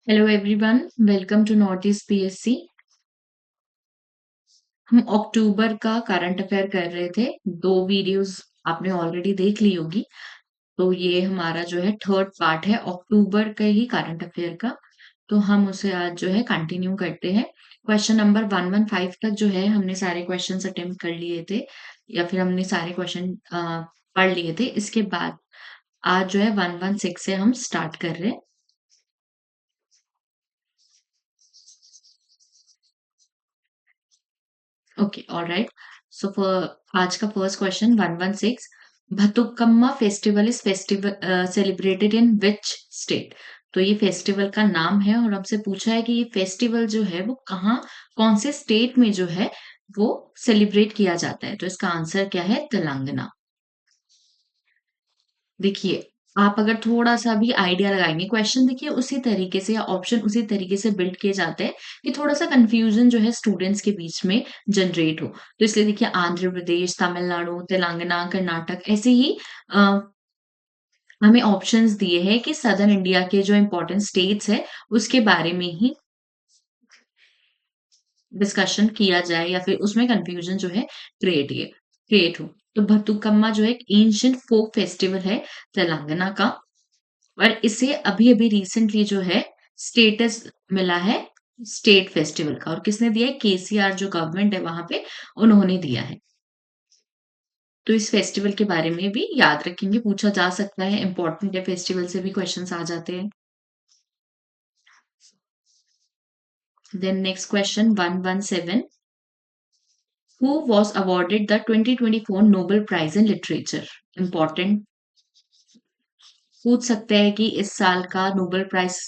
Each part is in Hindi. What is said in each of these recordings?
Hello everyone, welcome to North East PSC. हम अक्टूबर का करंट अफेयर कर रहे थे। दो वीडियोस आपने ऑलरेडी देख ली होगी। तो ये हमारा जो है थर्ड पार्ट है अक्टूबर के ही करंट अफेयर का। तो हम उसे आज जो है कंटिन्यू करते हैं। क्वेश्चन नंबर 115 तक जो है हमने सारे क्वेश्चंस अटेम्प्ट कर लिए थे, या फिर हमने सारे क्वेश्चन पढ़ लिए थे। इसके बाद आज जो है 116 से हम स्टार्ट कर रहे हैं। Okay, alright. सो आज का first question 116। Bathukamma festival is festival celebrated in which state? तो ये फेस्टिवल का नाम है और हमसे पूछा है कि ये फेस्टिवल जो है वो कहाँ, कौन से स्टेट में जो है वो सेलिब्रेट किया जाता है। तो इसका आंसर क्या है? तेलंगाना। देखिए, आप अगर थोड़ा-सा भी आइडिया लगाएँगे, क्वेश्चन देखिए उसी तरीके से या ऑप्शन उसी तरीके से बिल्ड किए जाते हैं कि थोड़ा-सा कन्फ्यूज़न जो है स्टूडेंट्स के बीच में जनरेट हो। तो इसलिए देखिए आंध्र प्रदेश, तमिलनाडु, तेलंगाना, कर्नाटक ऐसे ही अ, हमें ऑप्शंस दिए हैं कि सदर्न इंडिया के जो इम्पोर्टेंट स्टेट्स हैं, उसके बारे में ही डिस्कशन किया जाए या फिर उसमें कन्फ्यूज़न जो है क्रिएट हो। तो बथुकम्मा जो है एक एंशिएंट फ़ोक फेस्टिवल है तेलंगाना का। और इसे अभी-अभी रिसेंटली जो है स्टेटस मिला है स्टेट फेस्टिवल का। और किसने दिया है? केसीआर जो गवर्नमेंट है वहाँ पे, उन्होंने दिया है। तो इस फेस्टिवल के बारे में भी याद रखेंगे, पूछा जा सकता है, इम्पोर्टेंट है, फेस्टिवल से भी क्वेश्चंस आ जाते हैं। Then next question 117। Who was awarded the 2024 Nobel prize in literature? Important पूछ सकते हैं कि इस साल का नोबेल प्राइज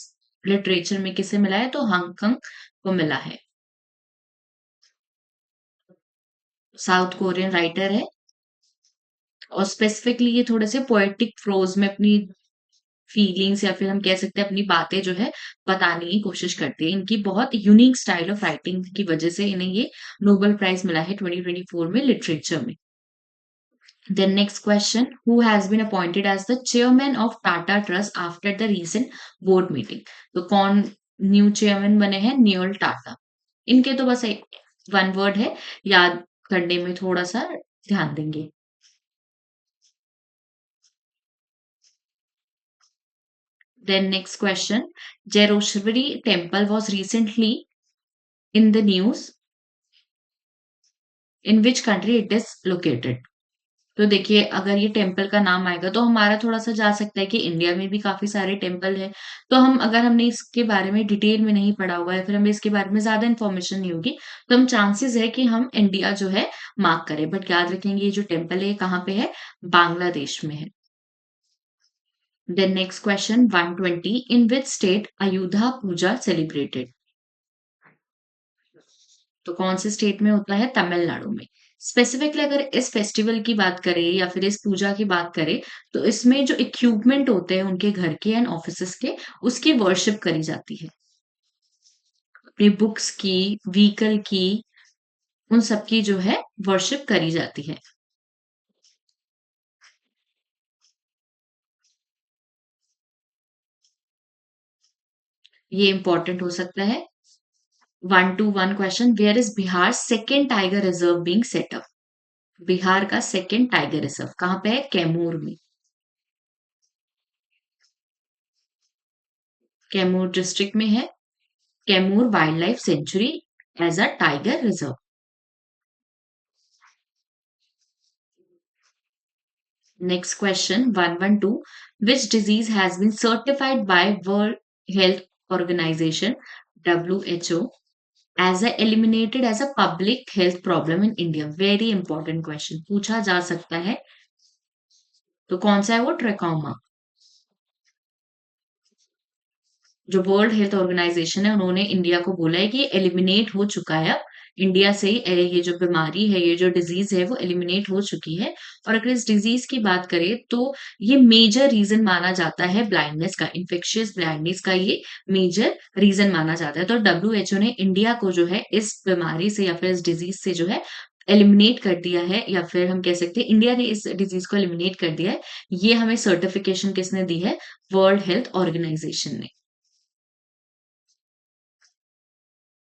लिटरेचर में किसे मिला है? तो हांगकांग को मिला है। साउथ कोरियन राइटर है और स्पेसिफिकली ये थोड़े से पोएटिक प्रोज में अपनी फीलिंग्स या फिर हम कह सकते हैं अपनी बातें जो है बताने की कोशिश करते हैं। इनकी बहुत यूनिक स्टाइल ऑफ राइटिंग की वजह से इन्हें ये नोबेल प्राइज मिला है 2024 में लिटरेचर में। Then next question, who has been appointed as the chairman of Tata trust after the recent board meeting? तो कौन न्यू चेयरमैन बने हैं? न्यूअल टाटा। इनके तो बस एक वन वर्ड है, याद करने में थोड़ा सा ध्यान देंगे। Then next question. Jeroshvili temple was recently in the news. In which country it is located? तो देखिए अगर ये टेम्पल का नाम आएगा तो हमारा थोड़ा-सा जा सकता है कि इंडिया में भी काफ़ी सारे टेम्पल हैं। तो हम अगर हमने इसके बारे में डिटेल में नहीं पढ़ा हुआ है, फिर हमें इसके बारे में ज़्यादा इन्फॉर्मेशन नहीं होगी, तो हम चांसेस है कि हम इंडिया जो है मार्क करें। बट याद रखेंगे ये जो टेम्पल है ये कहाँ पे है? बांग्लादेश में है। Then next question 120। In which state Ayudha Puja celebrated? तो कौन से स्टेट में होता है? तमिलनाडु में। स्पेसिफिकली अगर इस फेस्टिवल की बात करें या फिर इस पूजा की बात करें, तो इसमें जो इक्विपमेंट होते हैं उनके घर के एंड ऑफिसेस के, उसकी वर्शिप करी जाती है। अपनी बुक्स की, व्हीकल की, उन सब की जो है वर्शिप करी जाती है। ये इंपॉर्टेंट हो सकता है। 121 question, where is Bihar second tiger reserve being set up? Bihar का सेकेंड टाइगर रिजर्व कहाँ पे है? कैमूर में। कैमूर डिस्ट्रिक्ट में है। Kaimur wildlife sanctuary as a tiger reserve. Next question 112. Which disease has been certified by World Health Organization WHO as a eliminated as a public health problem in India? Very important question. पूछा जा सकता है। तो कौन सा है वो? ट्रेकोमा। जो वर्ल्ड हेल्थ ऑर्गेनाइजेशन है उन्होंने इंडिया को बोला है कि ये एलिमिनेट हो चुका है अब इंडिया से ही। ये जो बीमारी है, ये जो डिजीज है वो एलिमिनेट हो चुकी है। और अगर इस डिजीज की बात करें तो ये मेजर रीजन माना जाता है ब्लाइंडनेस का, इन्फेक्शियस ब्लाइंडनेस का ये मेजर रीजन माना जाता है। तो डब्ल्यूएचओ ने इंडिया को जो है इस बीमारी से या फिर इस डिजीज से जो है एलिमिनेट कर दिया है, या फिर हम कह सकते हैं इंडिया ने इस डिजीज को एलिमिनेट कर दिया है। ये हमें सर्टिफिकेशन किसने दी है? वर्ल्ड हेल्थ ऑर्गेनाइजेशन ने।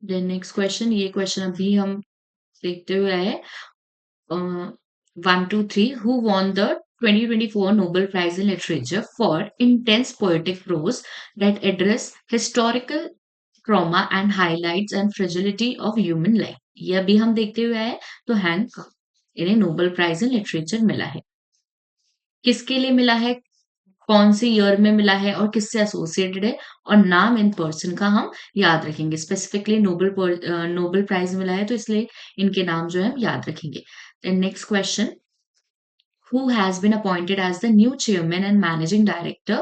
देन नेक्स्ट क्वेश्चन, ये क्वेश्चन अभी हम देखते हुए आए हैं। 1, 2, 3 who won the 2024 Nobel Prize in Literature for intense poetic prose that address historical trauma and highlights and fragility of human life। ये अभी हम देखते हुए आए हैं, तो हैंक इन्हें नोबेल प्राइज इन लिटरेचर मिला है। किसके लिए मिला है, कौन से ईयर में मिला है और किससे एसोसिएटेड है, और नाम इन पर्सन का हम याद रखेंगे। स्पेसिफिकली नोबेल प्राइज मिला है, तो इसलिए इनके नाम जो है हम याद रखेंगे। Then next question, who has been appointed as the new chairman and managing director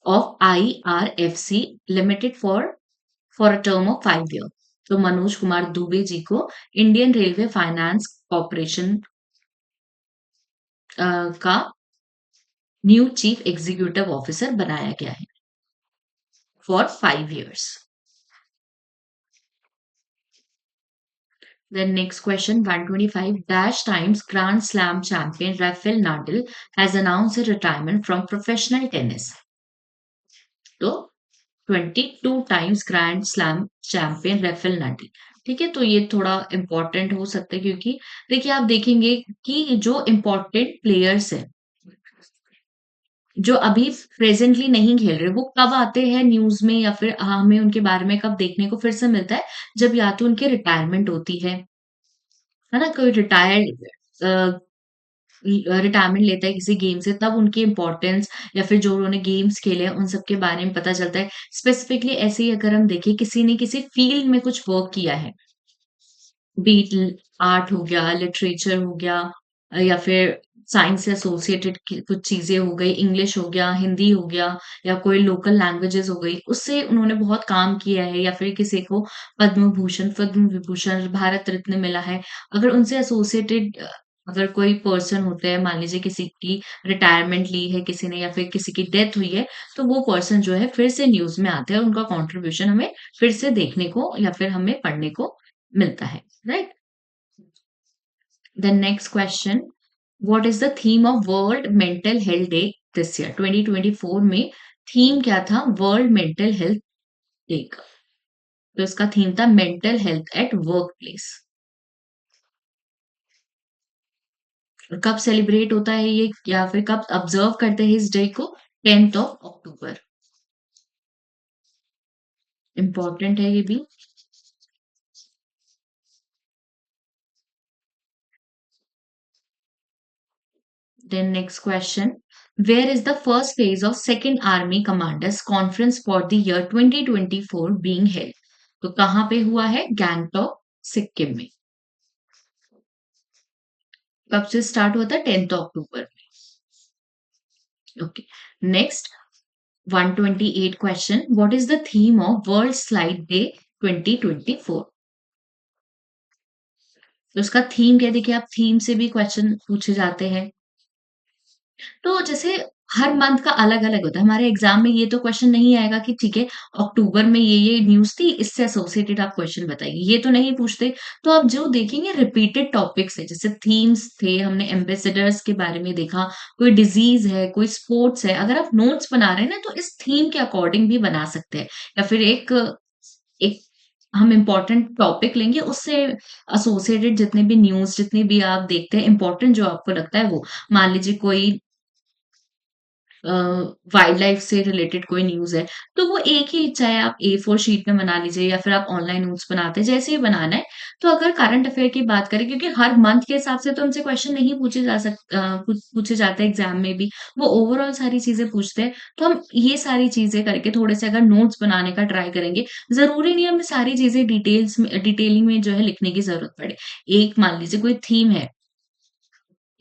of IRFC Limited for a term of 5 years। तो मनोज कुमार दुबे जी को इंडियन रेलवे फाइनेंस कॉर्पोरेशन का न्यू चीफ एग्जीक्यूटिव ऑफिसर बनाया गया है for 5 years। Then next question, 125 dash times Grand Slam champion Rafael Nadal has announced his retirement from professional tennis। तो 22 times grand slam champion Rafael Nadal. ठीक है, तो ये थोड़ा इंपॉर्टेंट हो सकता है, क्योंकि देखिए आप देखेंगे कि जो इंपॉर्टेंट प्लेयर्स हैं, जो अभी प्रेजेंटली नहीं खेल रहे, वो कब आते हैं न्यूज में, या फिर हमें उनके बारे में कब देखने को फिर से मिलता है, जब या तो उनकी रिटायरमेंट होती है ना, कोई रिटायर्ड रिटायरमेंट लेता है किसी गेम से, तब उनकी इम्पोर्टेंस या फिर जो उन्होंने गेम्स खेले हैं उन सब के बारे में पता चलता है। स्पेसिफिकली ऐसे ही अगर हम देखें, किसी ने किसी फील्ड में कुछ वर्क किया है, बीट आर्ट हो गया, लिटरेचर हो गया, या फिर साइंस से एसोसिएटेड कुछ चीजें हो गई, इंग्लिश हो गया, हिंदी हो गया, या कोई लोकल लैंग्वेजेस हो गई, उससे उन्होंने बहुत काम किया है, या फिर किसी को पद्म भूषण, पद्म विभूषण, भारत रत्न मिला है। अगर उनसे एसोसिएटेड अगर कोई पर्सन होता है, मान लीजिए किसी की रिटायरमेंट ली है किसी ने, या फिर किसी की डेथ हुई है, तो वो पर्सन जो है फिर से न्यूज में आते हैं, और उनका कंट्रीब्यूशन हमें फिर से देखने को या फिर हमें पढ़ने को मिलता है, right. The next question, what is the theme of World Mental Health Day this year? 2024 में थीम क्या था वर्ल्ड मेंटल हेल्थ डे का? तो इसका थीम था mental health at work place. और कब सेलिब्रेट होता है ये, या फिर कब ऑब्जर्व करते हैं इस डे को? 10th of October। इंपॉर्टेंट है ये भी। Then next question. Where is the first phase of Second Army Commanders Conference for the year 2024 being held? तो कहाँ पे हुआ है? गैंगटॉक, सिक्किम में। कब से स्टार्ट हुआ था? 10th October में। Okay, next 128 question, what is the theme of world slide day 2024? तो उसका थीम क्या, देखिए आप थीम से भी क्वेश्चन पूछे जाते हैं। तो जैसे हर मंथ का अलग-अलग होता है। हमारे एग्ज़ाम में ये तो क्वेश्चन नहीं आएगा कि ठीक है, अक्टूबर में ये न्यूज़ थी, इससे एसोसिएटेड आप क्वेश्चन बताइए, ये तो नहीं पूछते। तो आप जो देखेंगे रिपीटेड टॉपिक्स है, जैसे थीम्स थे, हमने एम्बेसडर्स के बारे में देखा, कोई डिज़ीज़ है, कोई स्पोर्ट्स है। अगर आप नोट्स बना रहे हैं ना, तो इस थीम के अकॉर्डिंग भी बना सकते हैं, या फिर एक एक हम इम्पोर्टेंट टॉपिक लेंगे, उससे एसोसिएटेड जितने भी न्यूज़, जितनी भी आप देखते हैं, इम्पोर्टेंट जो आपको लगता है वो। मान लीजिए कोई अ, वाइल्ड लाइफ से रिलेटेड कोई न्यूज़ है, तो वो एक ही, चाहे आप A4 शीट में बना लीजिए या फिर आप ऑनलाइन नोट्स बनाते हैं, जैसे ही बनाना है। तो अगर करंट अफेयर की बात करें, क्योंकि हर मंथ के हिसाब से तो हमसे क्वेश्चन नहीं पूछे जाते हैं एग्ज़ाम में भी, वो ओवरऑल सारी चीज़ें पूछते हैं। तो हम ये सारी चीज़ें करके थोड़े से अगर नोट्स बनाने का ट्राई करेंगे, ज़रूरी नहीं हमें सारी चीज़ें डिटेलिंग में जो है लिखने की ज़रूरत पड़े। एक मान लीजिए कोई थीम है,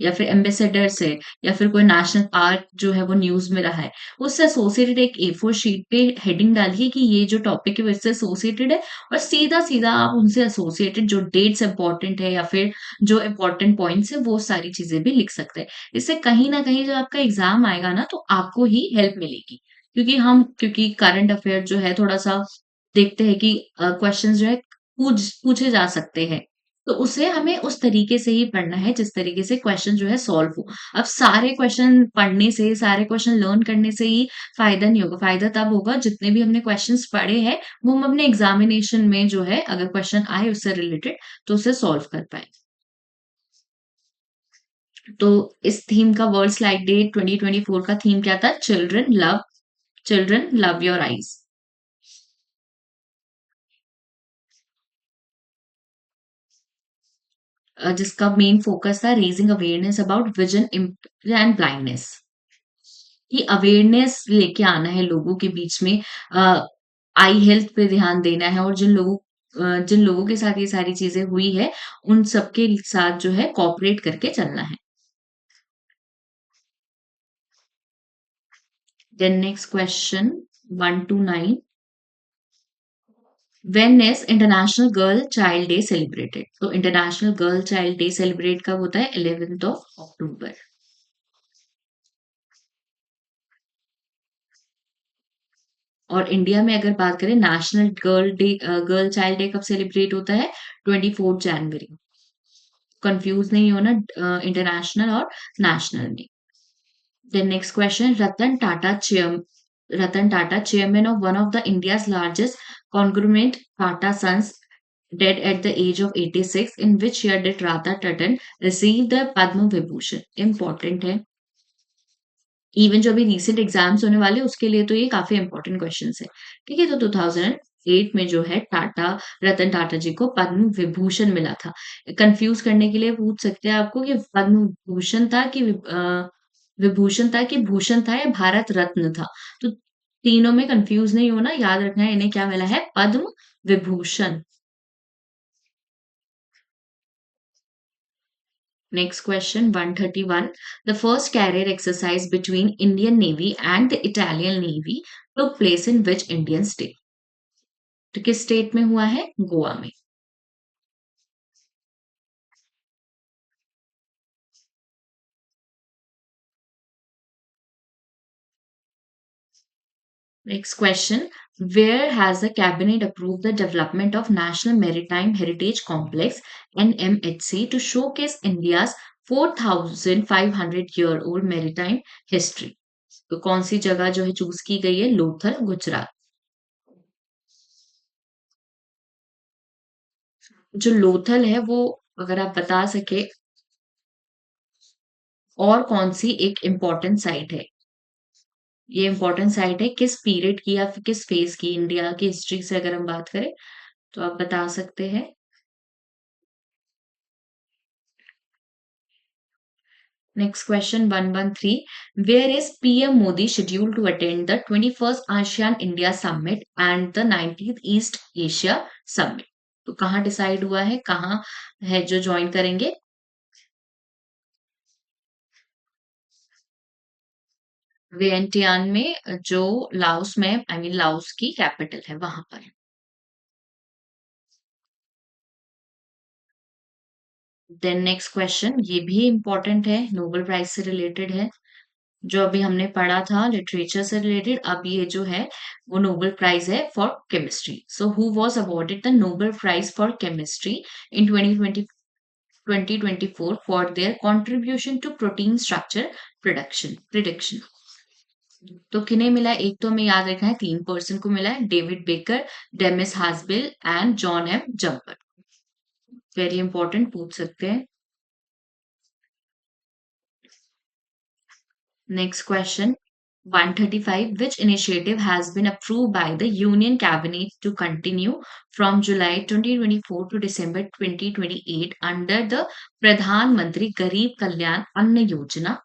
या फिर एम्बेसडर से, या फिर कोई नेशनल पार्क जो है वो न्यूज़ में रहा है, उससे एसोसिएटेड एक A4 शीट पे हेडिंग डालिए कि ये जो टॉपिक है वो इससे एसोसिएटेड है, और सीधा-सीधा आप उनसे एसोसिएटेड जो डेट्स इम्पोर्टेंट है या फिर जो इम्पोर्टेंट पॉइंट्स है, वो सारी चीज़ें भी लिख सकते हैं। इससे कहीं न कहीं जब आपका एग्ज़ाम आएगा ना, तो आपको ही हेल्प मिलेगी। क्योंकि करंट अफेयर जो है थोड़ा-सा देखते हैं कि क्वेश्चंस जो है पूछे जा सकते हैं। तो उसे हमें उस तरीके से ही पढ़ना है जिस तरीके से क्वेश्चन जो है सॉल्व हो। अब सारे क्वेश्चन पढ़ने से, सारे क्वेश्चन लर्न करने से ही फ़ायदा नहीं होगा, फ़ायदा तब होगा जितने भी हमने क्वेश्चन्स पढ़े हैं, वो हम अपने एग्ज़ामिनेशन में जो है अगर क्वेश्चन आए उससे रिलेटेड तो उसे सॉल्व कर पाएँ। तो इस थीम का वर्ल्ड स्लाइड डे 2024 का थीम क्या था? Children love your eyes. जिसका मेन फोकस था raising awareness about vision and blindness. कि अवेयरनेस लेके आना है लोगों के बीच में, आई हेल्थ पे ध्यान देना है और जिन लोगों के साथ ये सारी चीजें हुई है उन सबके साथ जो है कोऑपरेट करके चलना है। Then next question 1 to 9, when is international girl child day celebrated? तो international girl child day celebrate कब होता है? 11th of October। और इंडिया में अगर बात करें नेशनल गर्ल चाइल्ड डे कब सेलिब्रेट होता है? 24 जनवरी। कंफ्यूज नहीं होना इंटरनेशनल और नेशनल में। Then next question, Ratan Tata chairman of one of the India's largest conglomerate Tata sons dead at the age of 86, in which year did Radha Tatan receive the Padma Vibhushan? Important है। इवन जो अभी रीसेंट एग्जाम्स होने वाले हैं उसके लिए तो ये काफी इंपॉर्टेंट क्वेश्चन है। ठीक है, तो 2008 में जो है रतन टाटा जी को पद्म विभूषण मिला था। कंफ्यूज करने के लिए पूछ सकते हैं आपको कि पद्म भूषण था कि विभूषण था कि भूषण था या भारत रत्न था। तो तीनों में कंफ्यूज नहीं होना, याद रखना है इन्हें क्या मिला है? Padma Vibhushan. Next question 131. The first carrier exercise between Indian Navy and the Italian Navy took place in which Indian state? तो किस स्टेट में हुआ है? गोवा में। Next question. Where has the cabinet approved the development of National Maritime Heritage Complex NMHC to showcase India's 4,500-year-old maritime history? तो कौन सी जगह जो है चूज की गई है? लोथल, गुजरात। जो लोथल है वो अगर आप बता सके और कौन सी एक इम्पोर्टेंट साइट है? ये इम्पोर्टेंट साइट है किस पीरियड की या फिर किस फेज की इंडिया की हिस्ट्री से अगर हम बात करें तो आप बता सकते हैं। Next question 113, where is PM Modi schedule to attend the 21st ASEAN India summit and the 19th East Asia summit? तो कहाँ डिसाइड हुआ है, कहाँ है जो ज्वाइन करेंगे? वियंटियान में, जो लाओस में, आई मीन लाओस की कैपिटल है वहां पर। देन नेक्स्ट क्वेश्चन, ये भी इम्पोर्टेंट है, नोबेल प्राइज से रिलेटेड है। जो अभी हमने पढ़ा था लिटरेचर से रिलेटेड, अब ये जो है वो नोबेल प्राइज है for chemistry. So who was awarded the Nobel prize for chemistry in 2024 for their contribution to protein structure production prediction? तो किन्हें मिला? एक तो हमें याद रखना है 3 पर्सन को मिला है, David Baker, Demis Hassabis and John M Jumper. Very important, पूछ सकते हैं। Next question 135. Which initiative has been approved by the Union Cabinet to continue from July 2024 to December 2028 under the Pradhan Mantri Garib Kalyan Anna Yojana?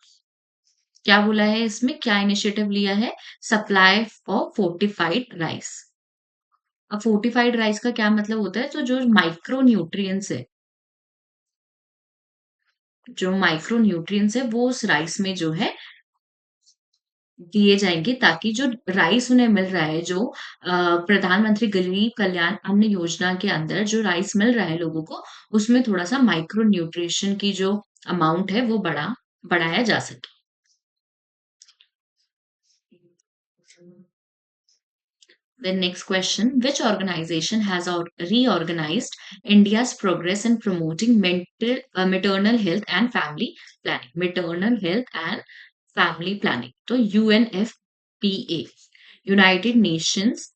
क्या बोला है इसमें, क्या इनिशिएटिव लिया है? Supply of fortified rice. अब फोर्टिफाइड राइस का क्या मतलब होता है? तो जो माइक्रो न्यूट्रिएंट्स है, जो माइक्रो न्यूट्रिएंट्स है वो उस राइस में जो है दिए जाएँगे ताकि जो राइस उन्हें मिल रहा है, जो प्रधानमंत्री गरीब कल्याण अन्न योजना के अंदर जो राइस मिल रहा है लोगों को, उसमें थोड़ा-सा माइक्रो न्यूट्रिशन की जो अमाउंट है वो बढ़ाया जा सके। The next question, which organization has reorganized India's progress in promoting maternal health and family planning? Maternal health and family planning. So UNFPA, United Nations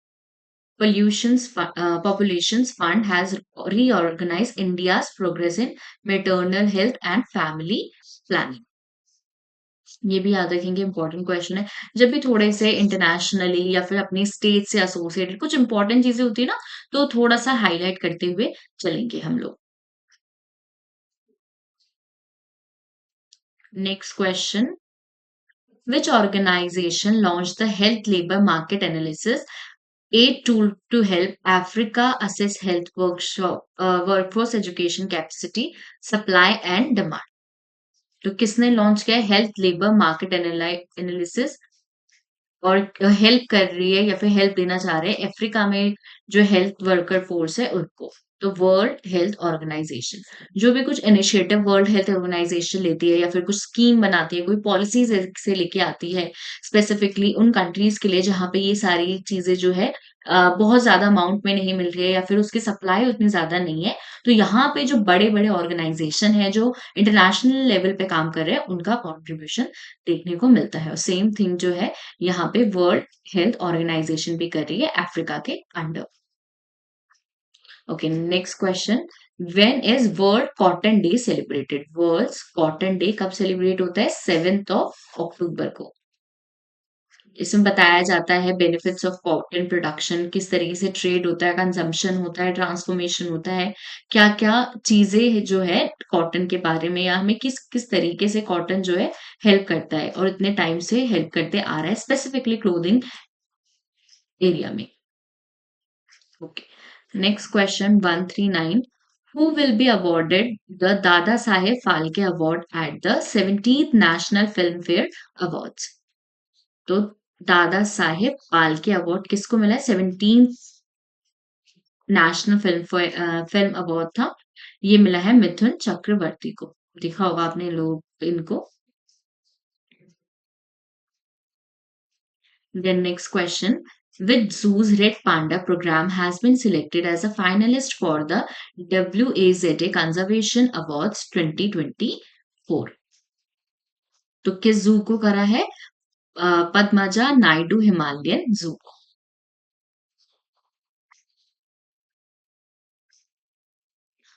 Populations Fund has reorganized India's progress in maternal health and family planning. ये भी याद रखेंगे इंपॉर्टेंट क्वेश्चन है। जब भी थोड़े से इंटरनेशनली या फिर अपनी स्टेट से एसोसिएटेड कुछ इंपॉर्टेंट चीजें होती है ना, तो थोड़ा सा हाईलाइट करते हुए चलेंगे हम लोग। Next question, which organization launched the health labor market analysis a tool to help Africa assess health workforce education capacity, supply and demand? तो किसने लॉन्च किया हेल्थ लेबर मार्केट एनालिसिस और हेल्प कर रही है या फिर हेल्प देना चाह रहे हैं अफ्रीका में जो हेल्थ वर्कर फोर्स है उनको? तो वर्ल्ड हेल्थ ऑर्गेनाइजेशन। जो भी कुछ इनिशिएटिव वर्ल्ड हेल्थ ऑर्गेनाइजेशन लेती है या फिर कुछ स्कीम बनाती है, कोई पॉलिसीज से लेके आती है स्पेसिफिकली उन कंट्रीज के लिए जहाँ पे ये सारी चीजें जो है बहुत ज्यादा अमाउंट में नहीं मिल रही है या फिर उसकी सप्लाई उतनी ज्यादा नहीं है, तो यहाँ पे जो बड़े बड़े ऑर्गेनाइजेशन है जो इंटरनेशनल लेवल पे काम कर रहे हैं उनका कॉन्ट्रीब्यूशन देखने को मिलता है। और सेम थिंग जो है यहाँ पे वर्ल्ड हेल्थ ऑर्गेनाइजेशन भी कर रही है अफ्रीका के under. Okay, next question, when is world cotton day celebrated? World cotton day कब सेलिब्रेट होता है? 7 अक्टूबर को। इसमें बताया जाता है बेनिफिट्स ऑफ कॉटन प्रोडक्शन, किस तरीके से ट्रेड होता है, कंजम्पशन होता है, ट्रांसफॉर्मेशन होता है, क्या क्या चीजें जो है कॉटन के बारे में या हमें किस किस तरीके से कॉटन जो है हेल्प करता है और इतने टाइम से हेल्प करते आ रहा है स्पेसिफिकली क्लोथिंग एरिया में। Okay, next question 139, who will be awarded the Dada Saheb Phalke Award at the 17th National Filmfare Awards? तो दादा साहेब फाल्के अवार्ड किसको मिला है? 17th नेशनल फिल्म अवार्ड था, ये मिला है मिथुन चक्रवर्ती को। देखा होगा आपने लोग इनको। Then next question, which zoo's Red Panda program has been selected as a finalist for the WAZA Conservation Awards 2024? तो किस जू को करा है? पद्मजा नायडू हिमालयन जू।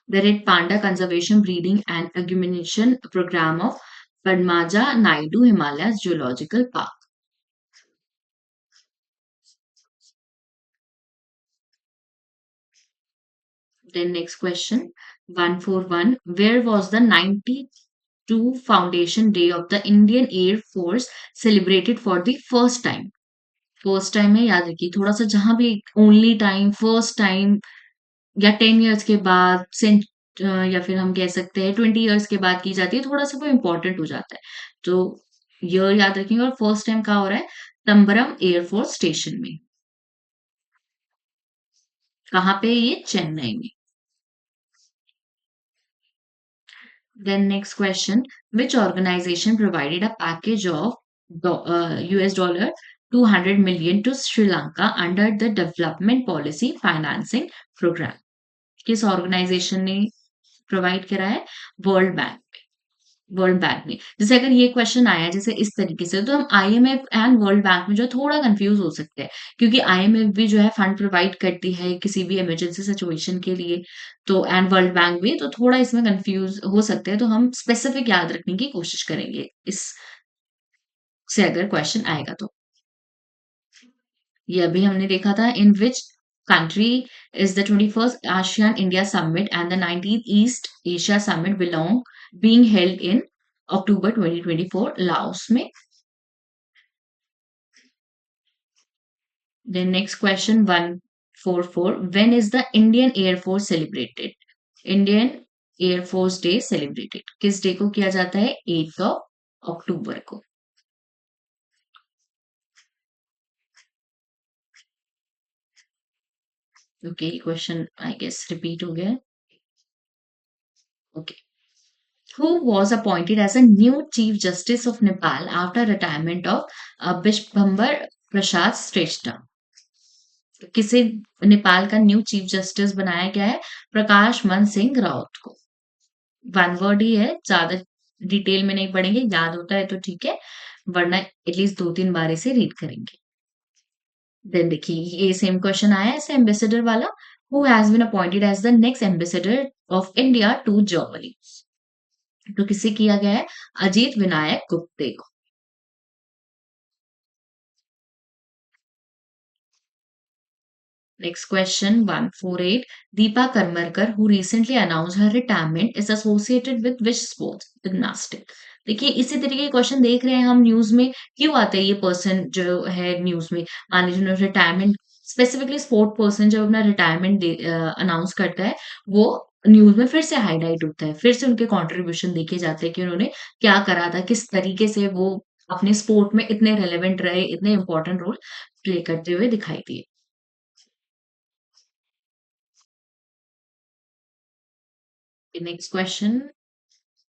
The Red Panda Conservation Breeding and Augmentation Program of Padmaja Naidu Himalayas Zoological Park. Then next question 141, where was the 92 Foundation Day of the Indian Air Force celebrated for the first time? First time है, याद रखिए थोड़ा सा, जहां भी ओनली टाइम, फर्स्ट टाइम या 10 इयर्स के बाद या फिर हम कह सकते हैं 20 इयर्स के बाद की जाती है, थोड़ा सा वो इम्पोर्टेंट हो जाता है। तो ईयर याद रखेंगे। और फर्स्ट टाइम कहाँ हो रहा है? तंबरम एयरफोर्स स्टेशन में। कहाँ पे? ये चेन्नई में। Then next question, which organization provided a package of US dollar 200 million to Sri Lanka under the Development Policy Financing Program? किस ऑर्गेनाइजेशन ने प्रोवाइड करा है? World bank. वर्ल्ड बैंक में जैसे अगर ये क्वेश्चन आया जैसे इस तरीके से, तो हम आईएमएफ एंड वर्ल्ड बैंक में जो है थोड़ा कंफ्यूज हो सकते हैं, क्योंकि आईएमएफ भी जो है फंड प्रोवाइड करती है किसी भी इमरजेंसी सिचुएशन के लिए, तो एंड वर्ल्ड बैंक भी, तो थोड़ा इसमें कंफ्यूज हो सकते हैं। तो हम स्पेसिफिक याद रखने की कोशिश करेंगे इस से अगर क्वेश्चन आएगा तो। ये अभी हमने देखा था, इन विच country is the 21st ASEAN India Summit and the 19th East Asia Summit being held in October 2024 Laos में? Then next question 144, when is the Indian Air Force celebrated? Indian Air Force Day celebrated किस डे को किया जाता है? 8 अक्टूबर को। Okay, question I guess repeat हो गया। Okay, who was appointed as a new Chief Justice of Nepal after retirement of Bishbhambar Prasad Shrestha? किसे नेपाल का न्यू चीफ जस्टिस बनाया गया है? प्रकाश मन सिंह राउत को। वन वर्ड ही है, ज़्यादा डिटेल में नहीं पढ़ेंगे, याद होता है तो ठीक है, वरना एटलीस्ट 2-3 बार इसे रीड करेंगे। देन देखिए, ये सेम क्वेश्चन आया है ऐसे एम्बेसडर वाला, who has been appointed as the next ambassador of India to Germany? तो किसे किया गया है? अजीत विनायक गुप्ते को। Next question 148. Deepa Karmarkar, who recently announced her retirement, is associated with which sports? Gymnastic. देखिए इसी तरीके के क्वेश्चन देख रहे हैं हम न्यूज में, क्यों आते हैं ये पर्सन जो है न्यूज में? मान लीजिए उन्होंने रिटायरमेंट, स्पेसिफिकली स्पोर्ट पर्सन जब अपना रिटायरमेंट अनाउंस करता है, वो न्यूज में फिर से हाईलाइट होता है, फिर से उनके कंट्रीब्यूशन देखे जाते हैं कि उन्होंने क्या करा था, किस तरीके से वो अपने स्पोर्ट में इतने रेलेवेंट रहे, इतने इंपॉर्टेंट रोल प्ले करते हुए दिखाई दिए। Next question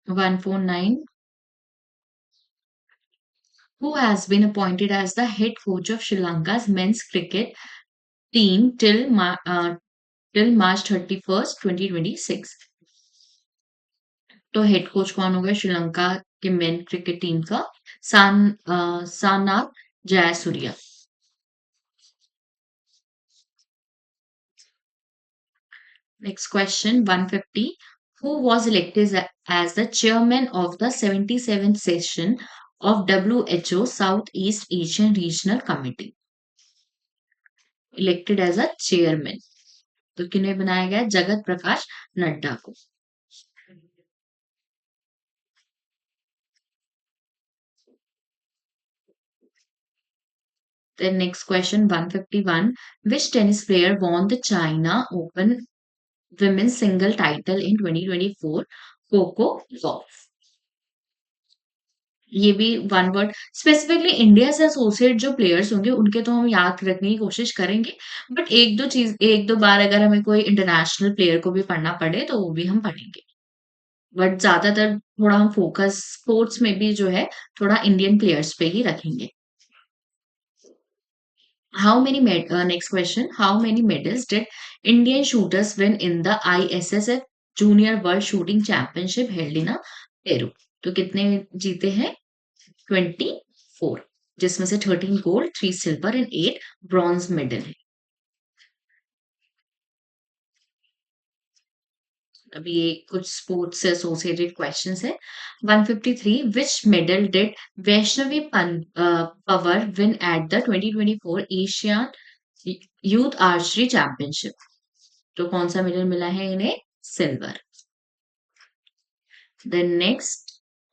149. Who has been appointed as the head coach of Sri Lanka's men's cricket team till March 31st, 2026? तो हेड कोच कौन होगा श्रीलंका के मेन क्रिकेट टीम का? सानाथ Jayasuriya. Next question 150. Who was elected as the chairman of the 77th session of WHO Southeast Asian Regional Committee? Elected as a chairman. तो किन्हें बनाया गया? जगत प्रकाश नड्डा को। Then next question 151. Which tennis player won the China Open women's single title in 2024? Coco Gauff। ये भी वन वर्ड, स्पेसिफिकली इंडिया से एसोसिएट जो प्लेयर्स होंगे उनके तो हम याद रखने की कोशिश करेंगे, बट एक दो बार अगर हमें कोई इंटरनेशनल प्लेयर को भी पढ़ना पड़े तो वो भी हम पढ़ेंगे, बट ज्यादातर थोड़ा हम फोकस स्पोर्ट्स में भी जो है थोड़ा इंडियन प्लेयर्स पे ही रखेंगे। Next question, how many medals did Indian shooters win in the ISSF Junior World Shooting Championship held in Peru? तो कितने जीते हैं? 24, जिसमें से 13 gold, 3 silver and 8 bronze medal है। अभी ये कुछ स्पोर्ट्स से एसोसिएटेड क्वेश्चंस है। 153. विच medal did Vaishnavi power win at the 2024 Asian youth archery championship? तो कौन सा मेडल मिला है इन्हें? Silver. Then next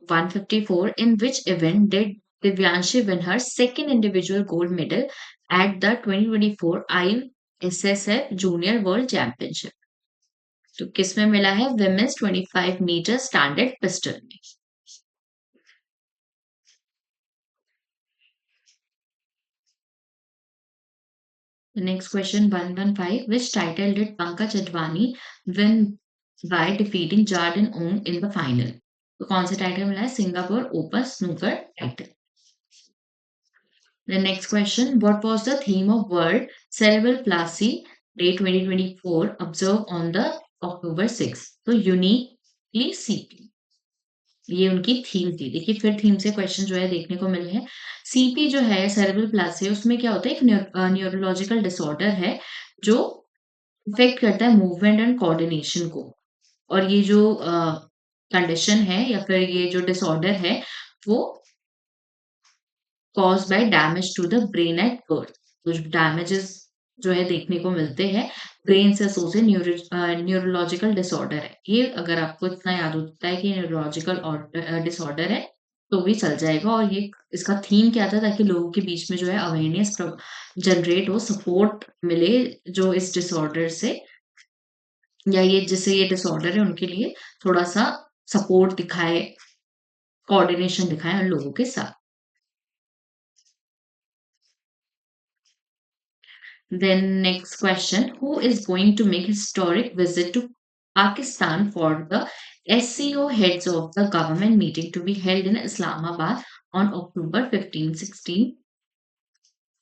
154. In which event did Divyanshi win her second individual gold medal at the 2024 ISSF Junior World Championship? तो किसमें मिला है? विमेंस 25 मीटर स्टैंडर्ड पिस्टल में। The next question 115. Which title did Pankaj Advani win by defeating Jordan Ong in the final? तो कौन सा टाइटल मिला है? Singapore open snooker title. The next question. What was the theme of World Cerebral Palsy Day 2024 observed on the October 6? तो यूनिकली सीपी, ये उनकी थीम थी। देखिए फिर थीम से क्वेश्चन जो है देखने को मिले हैं। सीपी जो है सेरेब्रल प्लासी, उसमें क्या होता है? एक न्यूरोलॉजिकल डिसऑर्डर है जो इफेक्ट करता है मूवमेंट एंड कोऑर्डिनेशन को। और ये जो कंडीशन है या फिर ये जो डिसऑर्डर है वो caused by damage to the brain at birth. कुछ डैमेजेस जो है देखने को मिलते हैं ब्रेन से एसोसिएटेड न्यूरोलॉजिकल डिसऑर्डर है ये। अगर आपको इतना याद होता है कि न्यूरोलॉजिकल डिसऑर्डर है तो भी चल जाएगा। और ये इसका थीम क्या था? ताकि लोगों के बीच में जो है अवेयरनेस जनरेट हो, सपोर्ट मिले जो इस डिसऑर्डर से या ये जिससे ये डिसऑर्डर है उनके लिए थोड़ा सा सपोर्ट दिखाए, कोऑर्डिनेशन दिखाए उन लोगों के साथ। Then next question, who is going to make historic visit to Pakistan for the SCO heads of the government meeting to be held in Islamabad on October 15-16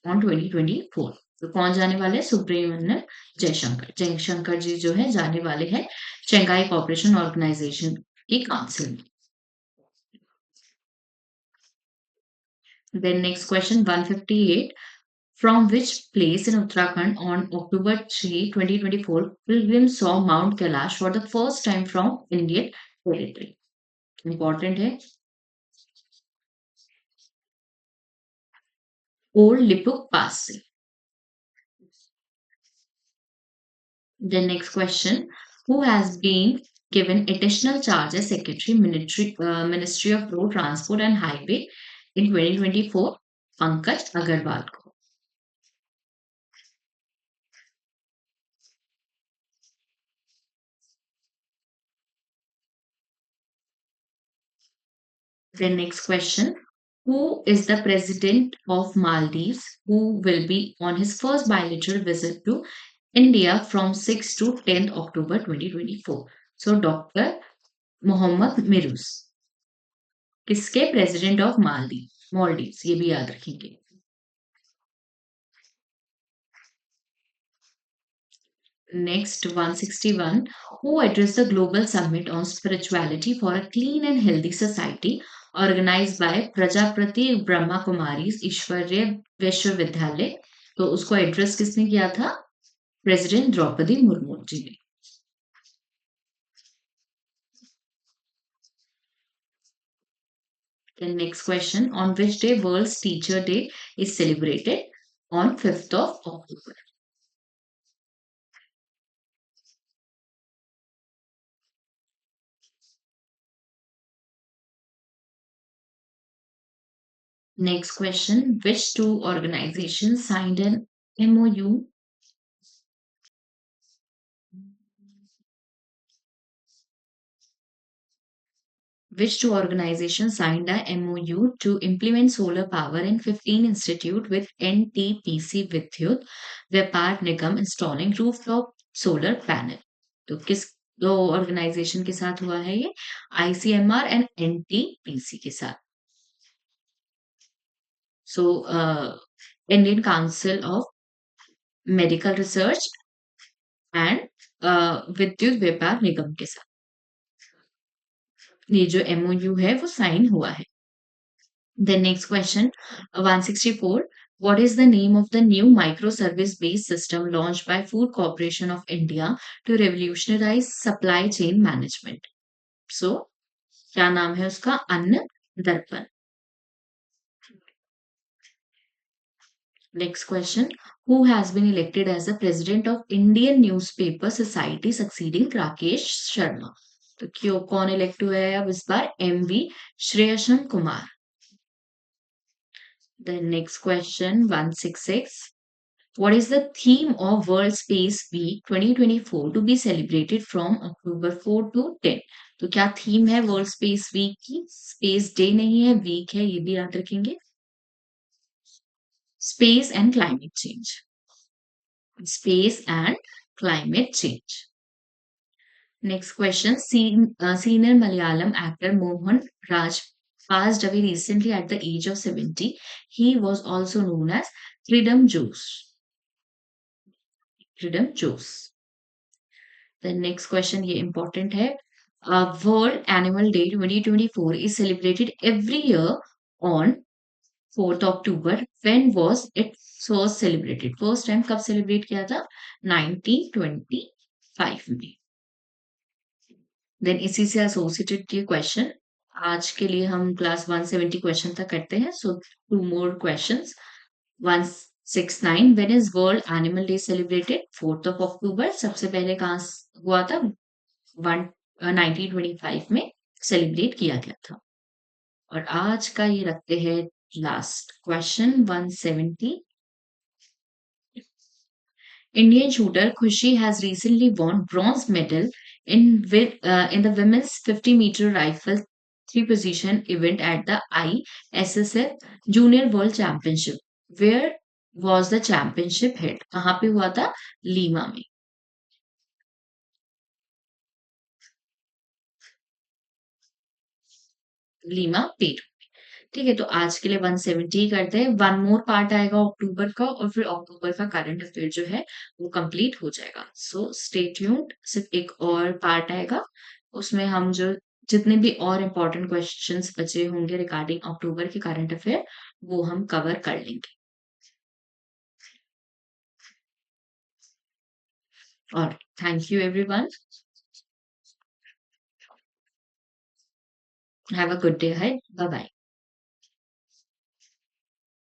on 2024? तो कौन जाने वाले हैं? सुब्रमण्यम जयशंकर। जयशंकर जी जो है जाने वाले हैं शंघाई कोऑपरेशन ऑर्गेनाइजेशन की काउंसिल में। Then next question 158. From which place in Uttarakhand on October 3, 2024, pilgrims saw Mount Kailash for the first time from Indian territory? Important है. Old Lipuk Pass से. The next question. Who has been given additional charge as Secretary Ministry of Road Transport and Highway in 2024? Pankaj Agarwal को. The next question. Who is the president of Maldives who will be on his first bilateral visit to India from 6 to 10 October 2024? So Dr. Mohammad Mirus. किसके प्रेसिडेंट ऑफ मालदीव्स ये भी याद रखेंगे. Next 161. Who addressed the Global Summit on Spirituality for a Clean and Healthy Society organized by Prajapati Brahma Kumaris ईश्वरीय विश्वविद्यालय. तो उसको एड्रेस किसने किया था? प्रेसिडेंट द्रौपदी मुर्मू जी ने. The next question. On which day World's Teacher Day is celebrated? On 5th of October. Next question. Which two organizations signed an MOU? Which two organizations signed a MOU to implement solar power in 15 institute with NTPC Vidyut Vyapar Nigam installing rooftop solar panel? तो किस दो ऑर्गेनाइजेशन के साथ हुआ है ये? ICMR एंड NTPC के साथ. So Indian Council of Medical Research and विद्युत व्यापार निगम के साथ ये जो MOU है वो साइन हुआ है. The next question 164. What is the name of the new microservice-based system launched by Food Corporation of India to revolutionize supply chain management? So, क्या नाम है उसका? अन्न दर्पण. Next question. Who has been elected as the president of Indian Newspaper Society succeeding Rakesh Sharma? तो क्यों कौन इलेक्ट हुआ है अब इस बार? MV श्रेयसन Kumar. The next question 166. What is the theme of World Space Week 2024 to be celebrated from October 4 to 10? तो क्या थीम है वर्ल्ड स्पेस वीक की? स्पेस डे नहीं है, वीक है, ये भी याद रखेंगे. Space and climate change. Space and climate change. Next question. Senior Malayalam actor Mohan Raj passed away recently at the age of 70. He was also known as Freedom Jose. Freedom Jose. The next question ये important है. World Animal Day 2024 is celebrated every year on 4th October. When was it first celebrated? First time कब celebrate किया था? 1925 में. देन इसी से एसोसिएटेड ये क्वेश्चन आज के लिए हम क्लास 170 क्वेश्चन तक करते हैं. So two more questions. 169. When is world animal day celebrated? 4th of October. सबसे पहले कहाँ हुआ था? 1925 में सेलिब्रेट किया गया था. और आज का ये रखते हैं last question 170. Indian shooter Khushi has recently won bronze medal in the women's 50-meter rifle three position event at the ISSF Junior World Championship. Where was the championship held? कहाँ पे हुआ था? लीमा में. Lima Peru. ठीक है, तो आज के लिए 170 ही करते हैं। 1 मोर पार्ट आएगा अक्टूबर का और फिर अक्टूबर का करंट अफेयर जो है वो कंप्लीट हो जाएगा। सो स्टे ट्यून्ड, सिर्फ एक और पार्ट आएगा, उसमें हम जो जितने भी और इम्पोर्टेंट क्वेश्चंस बचे होंगे रिगार्डिंग अक्टूबर के करंट अफेयर, वो हम कवर कर लेंगे। और thank you everyone, have a good day ahead, bye bye.